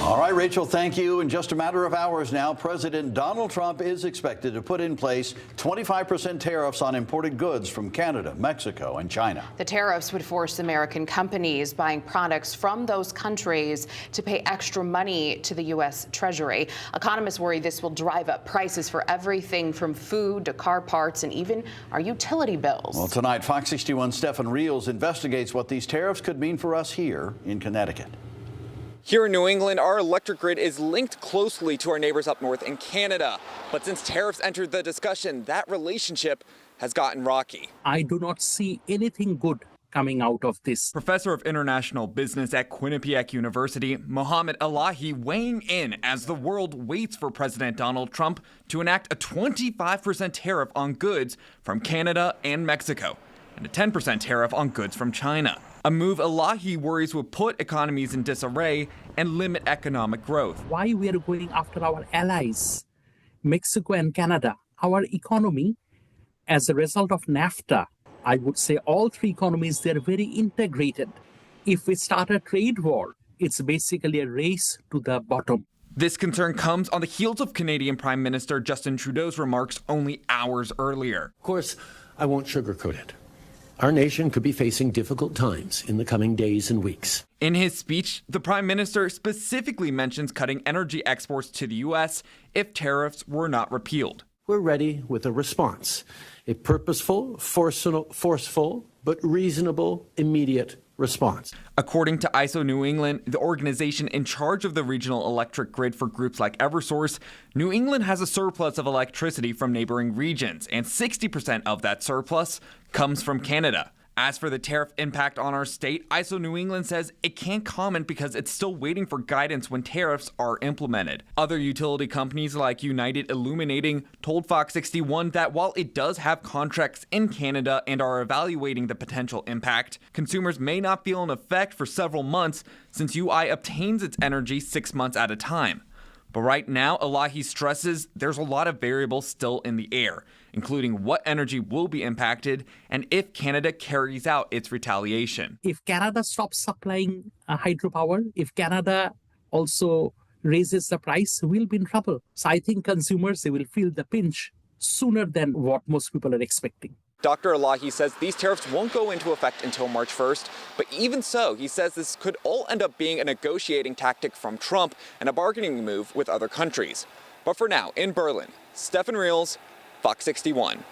All right, Rachel, thank you. In just a matter of hours now, President Donald Trump is expected to put in place 25% tariffs on imported goods from Canada, Mexico, and China. The tariffs would force American companies buying products from those countries to pay extra money to the U.S. Treasury. Economists worry this will drive up prices for everything from food to car parts and even our utility bills. Well, tonight, Fox 61's Stefan Reels investigates what these tariffs could mean for us here in Connecticut. Here in New England, our electric grid is linked closely to our neighbors up north in Canada. But since tariffs entered the discussion, that relationship has gotten rocky. I do not see anything good coming out of this. Professor of International Business at Quinnipiac University, Mohammed Elahi, weighing in as the world waits for President Donald Trump to enact a 25% tariff on goods from Canada and Mexico and a 10% tariff on goods from China. A move Elahi worries will put economies in disarray and limit economic growth. Why we are going after our allies, Mexico and Canada? Our economy, as a result of NAFTA, I would say all three economies, they're very integrated. If we start a trade war, it's basically a race to the bottom. This concern comes on the heels of Canadian Prime Minister Justin Trudeau's remarks only hours earlier. Of course, I won't sugarcoat it. Our nation could be facing difficult times in the coming days and weeks. In his speech, the Prime Minister specifically mentions cutting energy exports to the U.S. if tariffs were not repealed. We're ready with a response, a purposeful, forceful, but reasonable, immediate response. According to ISO New England, the organization in charge of the regional electric grid for groups like Eversource, New England has a surplus of electricity from neighboring regions, and 60% of that surplus comes from Canada. As for the tariff impact on our state, ISO New England says it can't comment because it's still waiting for guidance when tariffs are implemented. Other utility companies like United Illuminating told Fox 61 that while it does have contracts in Canada and are evaluating the potential impact, consumers may not feel an effect for several months since UI obtains its energy 6 months at a time. But right now, Elahi stresses there's a lot of variables still in the air, including what energy will be impacted and if Canada carries out its retaliation. If Canada stops supplying hydropower, if Canada also raises the price, we'll be in trouble. So I think consumers, they will feel the pinch sooner than what most people are expecting. Dr. Elahi says these tariffs won't go into effect until March 1st, but even so, he says this could all end up being a negotiating tactic from Trump and a bargaining move with other countries. But for now, in Berlin, Stefan Reels, Fox 61.